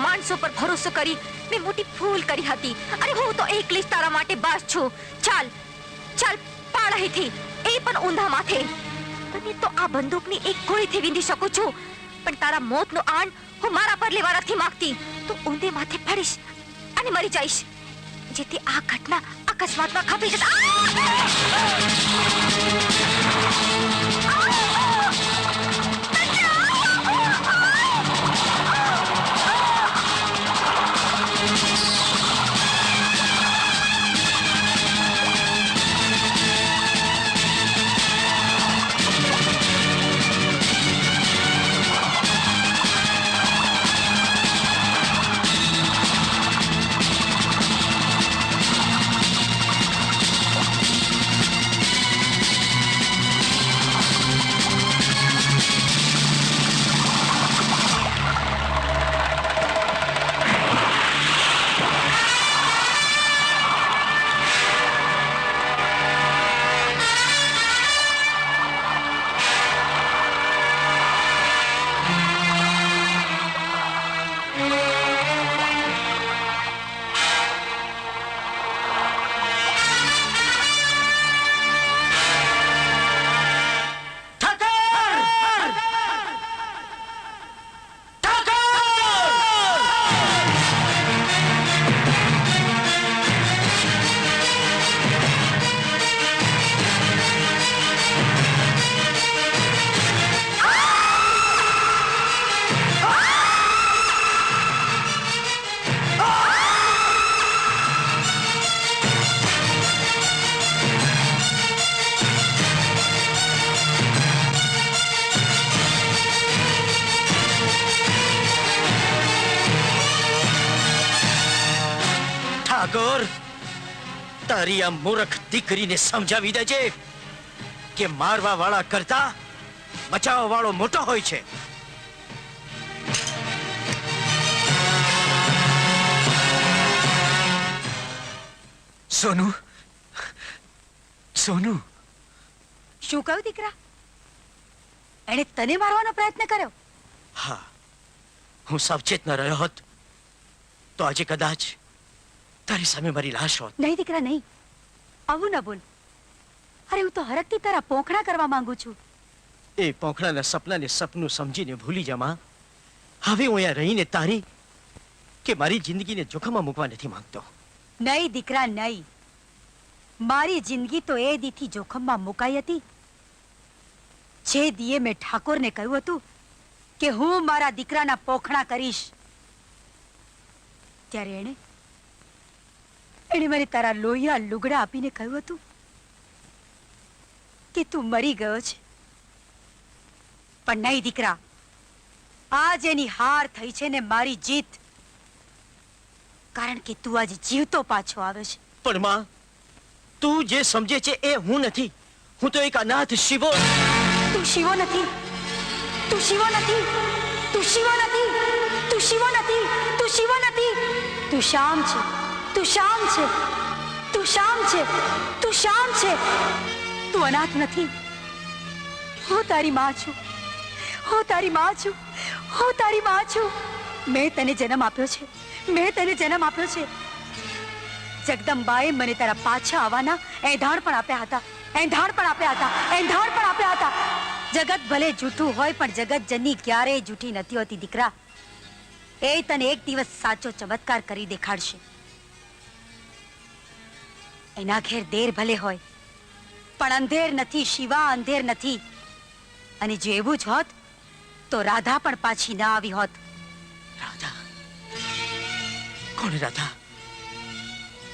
માણસો પર ભરોસો કરી મેં મોટી ભૂલ કરી હતી. અરે હું તો એકલી જ તારા માટે બસ છું. ચાલ ચાલ પાડ અહીંથી, એ પણ ઊંધા માથે. તને તો આ બંદૂકની એક ગોળીથી વીંધી શકું છું, પણ તારા મોતનો આણ હું મારા પર લેવા નથી માંગતી. તું ઊંધે માથે પડીશ અને મરી જઈશ, જેથી આ ઘટના અકસ્માતમાં ખપી જશે. તારી આ મૂર્ખ દીકરીને સમજાવી દેજે કે મારવા વાળા કરતા બચાવવા વાળો મોટો હોય છે. સોનુ, સોનુ, શું કહ્યું દીકરા? એણે તને મારવાનો પ્રયત્ન કર્યો? હા, હું સાવચેત ન રહ્યો હોત તો આજે કદાચ તારી સામે મારી લાશ હોત. નહીં દીકરા નહીં, આવું ન બોલ. અરે હું તો હરખથી તારા પોખણા કરવા માંગુ છું. એ પોખણાના સપનાને સપનું સમજીને ભૂલી જા માં. હવે હું અહીંયા રહીને તારી કે મારી જિંદગીને જોખમમાં મૂકવા નથી માંગતો. નહીં દીકરા નહીં, મારી જિંદગી તો એ દીથી જોખમમાં મુકાઈ હતી જે દીએ મેં ઠાકોરને કહ્યું હતું કે હું મારા દીકરાના પોખણા કરીશ. ત્યારે એણે મને તારા લોહિયા લુગડા આપીને કહ્યું હતું કે તું મરી ગયો છે. પણ નહીં દીકરા, આજ એની હાર થઈ છે ને મારી જીત, કારણ કે તું આજે જીવતો પાછો આવે છે. પણ માં, તું જે સમજે છે એ હું નથી. હું તો એક અનાથ શિવો. તું શિવો નથી, તું શિવો નથી, તું શિવો નથી, તું શિવો નથી, તું શિવો નથી. તું શ્યામ છે, તું શ્યામ છે, તું શ્યામ છે, તું શ્યામ છે. તું અનાથ નથી. હું તારી માં છું, હું તારી માં છું, હું તારી માં છું. મેં તને જન્મ આપ્યો છે, મેં તને જન્મ આપ્યો છે. જગદંબાએ મને તારા પાછા આવવાના એંધાણ પણ આપ્યા હતા, એંધાણ પણ આપ્યા હતા, એંધાણ પણ આપ્યા હતા. જગત ભલે જૂઠું હોય પણ જગત જનની ક્યારેય જૂઠી નથી હોતી દીકરા. એ તને એક દિવસ સાચો ચમત્કાર કરી દેખાડશે. એના ઘેર દેર ભલે હોય પણ અંધેર નથી શિવા, અંધેર નથી. અને જો એવું જ હોત તો રાધા પણ પાછી ના આવી હોત. રાધા? કોણ રાધા?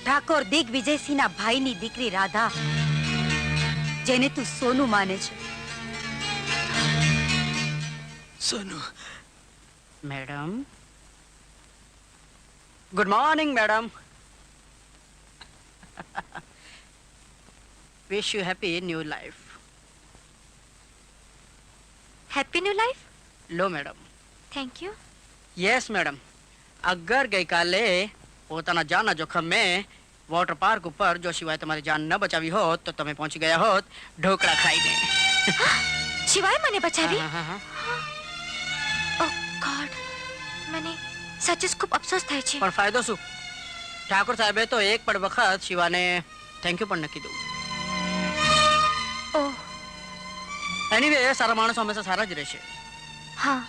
ઠાકોર દિગ્વિજયસિંહના ભાઈની દીકરી રાધા, જેને તું સોનુ માને છે. Sonu? Madam, good morning madam. Wish you happy new life. Happy new life? લો madam. Thank you. Yes madam, અગર ગઈકાલે પોતાના જાનના જોખમ મેં વોટર પાર્ક ઉપર જો સિવાય તમારી જાન ન બચાવી હોત તો તમે પહોંચી ગયા હોત ઢોકળા ખાઈને. શિવાય મને બચાવી? હા, હા, હા. ઓ ગોડ, મને સાચે જ ખૂબ અફસોસ થાય છે. પણ ફાયદો શું? ઠાકોર સાહેબે તો એક પણ વખત શિવાને થેન્ક યુ પણ ન કીધું. ઓહ એનીવે સારા માણસો હંમેશા સારા જ રહેશે. હા,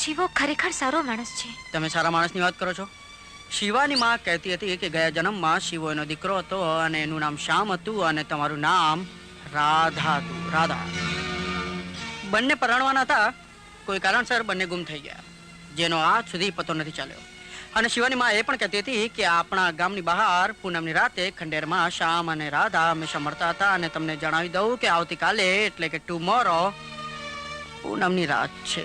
શિવો ખરેખર સારો માણસ છે. તમે સારા માણસની વાત કરો છો? શિવાની માં કહેતી હતી કે ગયા જન્મમાં શિવો એનો દીકરો હતો અને એનું નામ શ્યામ હતું અને તમારું નામ રાધા હતું. રાધા. બંને પરણવાના હતા, કોઈ કારણસર બંને ગુમ થઈ ગયા, જેનો આજ સુધી પતો નથી ચાલ્યો. અને શિવાની માં એ પણ કહેતી હતી કે આપણા ગામની બહાર પૂનમની રાતે ખંડેરમાં શ્યામ અને રાધા હંમેશા મળતા હતા. અને તમને જણાવી દઉં કે આવતીકાલે એટલે કે ટુમોરો પૂનમની રાત છે.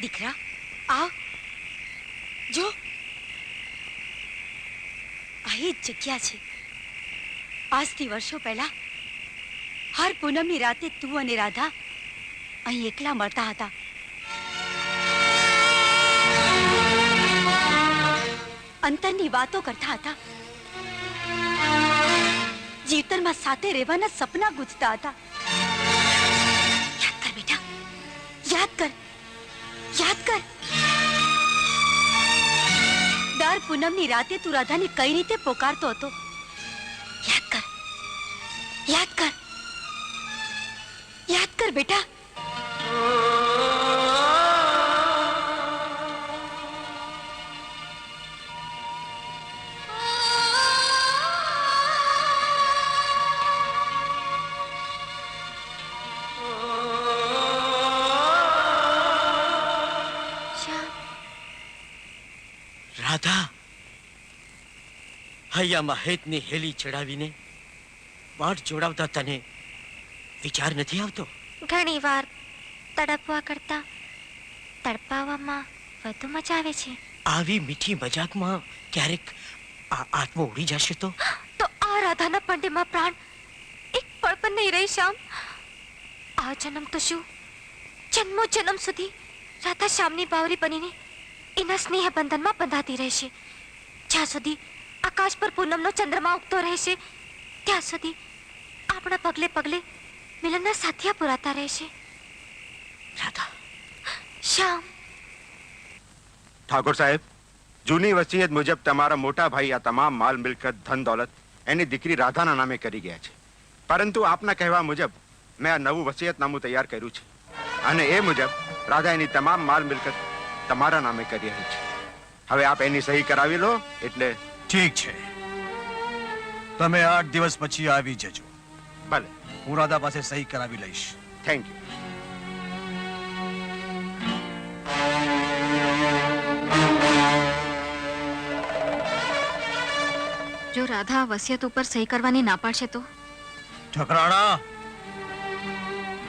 દીકરા, આવ. જો, આ એ જ જગ્યા છે. આજથી વર્ષો પહેલા હર પૂનમની રાતે તું અને રાધા અહીં એકલા મળતા હતા. અંતરની વાતો કરતા હતા. જીવતરમાં સાથે રહેવાના સપના ગૂંથતા હતા. યાદ કર બેટા, યાદ કર, યાદ કર. દર પૂનમની રાતે તું રાધાને કઈ રીતે પોકારતો હતો? યાદ કર, યાદ કર, યાદ કર બેટા. રાધા, હૈયામાં હેતની હેલી ચડાવીને વાટ જોડાવતા તને વિચાર નથી આવતો? ઘણી વાર તડપવા કરતા તડપાવામાં વધુ મજા આવે છે. આવી મીઠી મજાકમાં ક્યારેક આ આત્મો ઉડી જશે તો આ રાધાના પાંડેમાં પ્રાણ એક પળ પણ નહીં રહી. શ્યામ, આ જન્મ તો શું, જન્મો જન્મ સુધી રાધા શ્યામની બાવરી બનીને એના સ્નેહ બંધનમાં બંધાતી રહેશે. જ્યાં સુધી આકાશ પર પૂનમનો ચંદ્રમા ઉગતો રહેશે ત્યાં સુધી આપણા પગલે પગલે મિલનના સાથિયા પુરાતા રહેશે. રાધા. શ્યામ. ઠાકોર સાહેબ, જૂની વસીયત મુજબ તમારા મોટા ભાઈ આ તમામ માલ મિલકત ધન દોલત એની દીકરી રાધાના નામે કરી ગયા છે. પરંતુ આપના કહેવા મુજબ મેં આ નવું વસીયતનામું તૈયાર કર્યું છે અને એ મુજબ રાધા એની તમામ માલ મિલકત તમારા નામે કરી રહી છે. હવે આપ એની સહી કરાવી લો એટલે. ઠીક છે, તમે 8 દિવસ પછી આવી જજો. ભલે. હું રાધા પાસે સહી કરાવી લઈશ. Thank you. જો રાધા વસિયત ઉપર સહી કરવાની ના પાડશે તો? ઠકરાણા,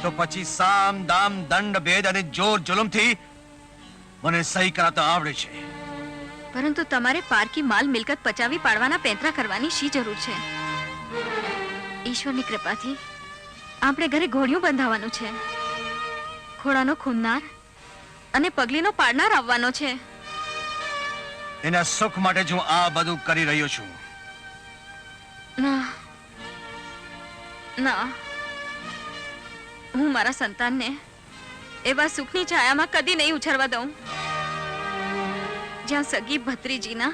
તો પછી સામ દામ દંડ ભેદ અને જોર જુલમથી મને સહી કરાતા આવડે છે. પરંતુ તમારે પારકી માલ મિલકત પચાવી પાડવાના પેંતરા કરવાની શી જરૂર છે? ઈશ્વરની કૃપાથી આપણે ઘરે ઘોડિયું બંધાવવાનું છે. ઘોડાનો ખૂનનાર અને પગલીનો પાડનાર આવવાનો છે. એના સુખ માટે જ હું આ બધું કરી રહ્યો છું. ના ના, હું મારા સંતાનને એવા સુખની છાયામાં કદી નહીં ઉછરવા દઉં જ્યાં સગી ભત્રીજીના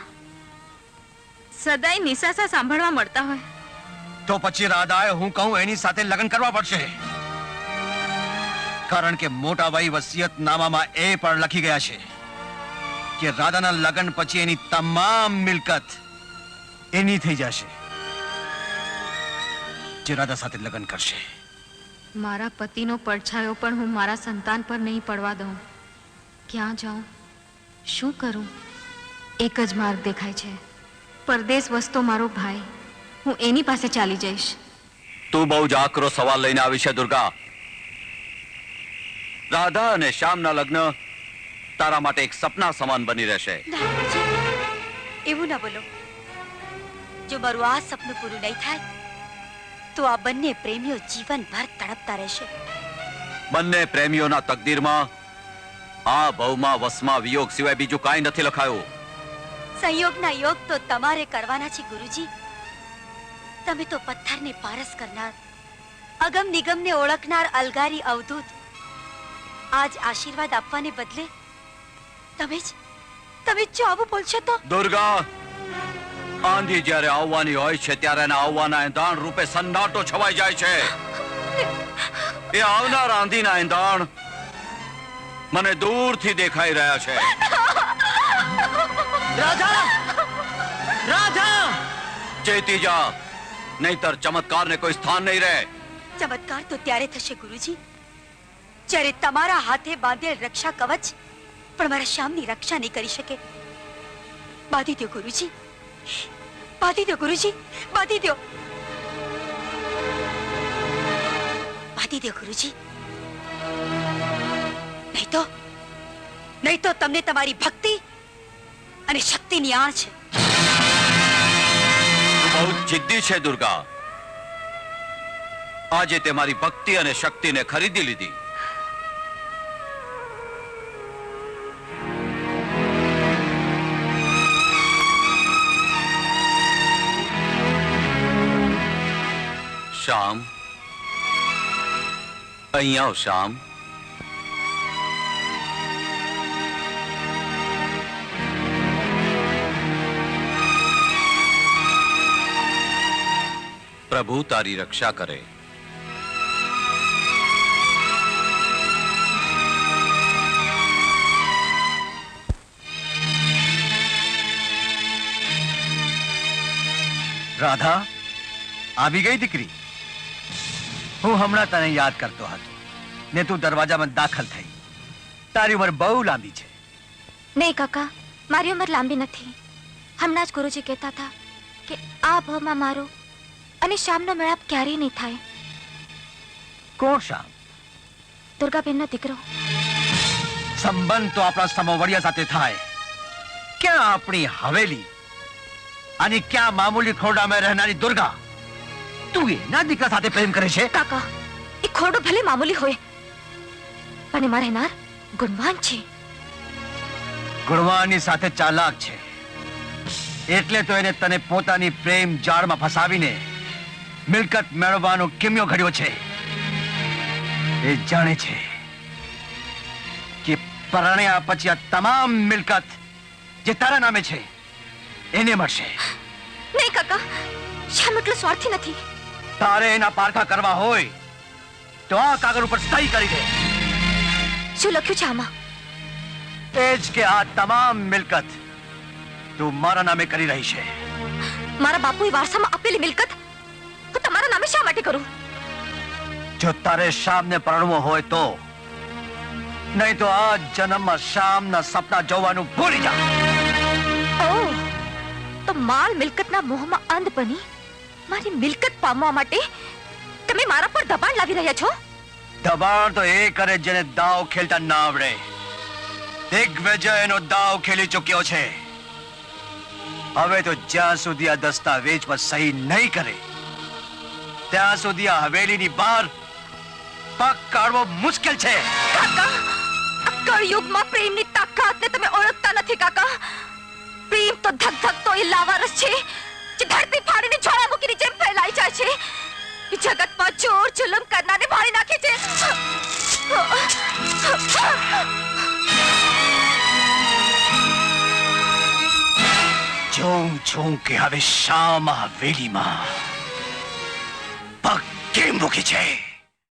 સદાય નિસાસા સાંભળવા મળતા હોય. તો પછી રાધાએ હું કહું એની સાથે લગ્ન કરવા પડશે. કારણ કે મોટા ભાઈ વસિયતનામામાં એ પણ લખી ગયા છે કે રાધાના લગ્ન પછી એની તમામ મિલકત એની થઈ જશે જે રાધા સાથે લગ્ન કરશે. મારા પતિનો પડછાયો પણ હું મારા સંતાન પર નહીં પડવા દઉં. ક્યાં જાઉં, શું કરું, એક જ માર્ગ દેખાય છે. પરદેશ વસતો મારો ભાઈ, હું એની પાસે ચાલી જઈશ. તું બહુ જ આકરો સવાલ લઈને આવી છે દુર્ગા. રાધા અને શ્યામના લગ્ન તારા માટે એક સપના સમાન બની રહેશે. એવું ના બોલો. જો મારું આ સપનું પૂરું નહીં થાય તો આ બંને પ્રેમીઓ જીવનભર તડપતા રહેશે. બંને પ્રેમીઓના તકદીરમાં આ ભવમાં વસમાં વિયોગ સિવાય બીજું કાંઈ નથી લખાયું. સંયોગના યોગ તો તમારે કરવાના છે ગુરુજી. તમે તો પથ્થરને પારસ કરનાર અગમ નિગમને ઓળખનાર અલગારી અવધૂત આજ આશીર્વાદ આપવાને બદલે તમે જ જો આવું બોલશો તો દુર્ગા, આંધી જ્યારે આવવાની હોય છે ત્યારે એના આવવાના એંધાણ રૂપે સન્નાટો છવાઈ જાય છે. એ આવનાર આંધીના એંધાણ મને દૂરથી દેખાઈ રહ્યા છે. રાધા! રાધા! ચેતી જા, નહીતર ચમત્કારને કોઈ સ્થાન નહીં રહે. ચમત્કાર તો ત્યારે થશે ગુરુજી જ્યારે તમારા હાથે બાંધેલ રક્ષા કવચ પણ મારા શ્યામની રક્ષા નહીં કરી શકે. બાંધી દો ગુરુજી, બાંધી દો ગુરુજી, બાંધી દો, બાંધી દો ગુરુજી. નહીં તો તમને તમારી ભક્તિ અને શક્તિની આણ છે. તું બહુ જિદ્દી છે દુર્ગા. આજે તે મારી ભક્તિ અને શક્તિને ખરીદી લીધી. શ્યામ, અહીં આવ શ્યામ. પ્રભુ તારી રક્ષા કરે. રાધા, આવી ગઈ દીકરી. હું હમણાં તને યાદ કરતો હતો ને તું દરવાજામાં દાખલ થઈ. તારી ઉંમર બહુ લાંબી છે. નહીં કાકા, મારી ઉંમર લાંબી નથી. હમણાં જ ગુરુજી કહેતા હતા કે આ ભાવમાં મારો અને શ્યામનો મેળાપ ક્યારેય નહીં થાય. કોણ શ્યામ? દુર્ગાબેનનો દીકરો. સંબંધ તો આપણા સમવડિયા સાથે થાય. ક્યાં આપણી હવેલી અને ક્યાં મામૂલી ખોરડામાં રહેનારી દુર્ગા? તું એના દીકરા સાથે પ્રેમ કરે છે? કાકા, એ ખોરડો ભલે મામૂલી હોય પણ એમાં રહેનાર ગુણવાન છે. ગુણવાનની સાથે ચાલાક છે એટલે તો એને તને પોતાની પ્રેમ જાળમાં ફસાવીને મિલકત મેળવવાનો કિમિયો ઘડ્યો છે. એ જાણે છે કે પરણ્યા પછી આ તમામ મિલકત જે તારા નામે છે એને મળશે. નહીં કાકા, શ્યામ એટલો સ્વાર્થી નથી. તારે એના પારખા કરવા હોય તો આ કાગળ ઉપર સહી કરી દે. શું લખ્યું છે આમાં? એ જ કે આ તમામ મિલકત તું મારા નામે કરી રહી છે. મારા બાપુએ વારસામાં આપેલી મિલકત હું તમારા નામે શા માટે કરું? જો તારે શ્યામને પરણવો હોય તો, નહીં તો આ જન્મમાં શ્યામના સપના જોવાનું ભૂલી જા. ઓહ, તો માલ મિલકતના મોહમાં અંધ બની મારી મિલકત પામવા માટે તમે મારા પર દબાણ લાવી રહ્યા છો? દબાણ તો એ કરે જેને દાવ ખેલતા ના આવડે. દિગ્વિજય એનો દાવ ખેલી ચૂક્યો છે. હવે તો જ્યાં સુધી આ દસ્તાવેજ પર સહી નહીં કરે ત્યાં સુધી આ હવેલીની બહાર પગ કાઢવો મુશ્કેલ છે. કાકા, આ કળયુગમાં પ્રેમની તાકાતને તમે ઓળખતા નથી કાકા. પ્રેમ તો ધગધગતો એ લાવારસ છે જે ધરતી ફાડીને જ્વાળામુખીની જેમ ફેલાઈ જાય છે. એ જગતમાં ચોર જુલમ કરનારને ભાળી નાખે છે. જોઉં છું કે હવે શ્યામ હવેલીમાં પગ કેમ મૂકી છે.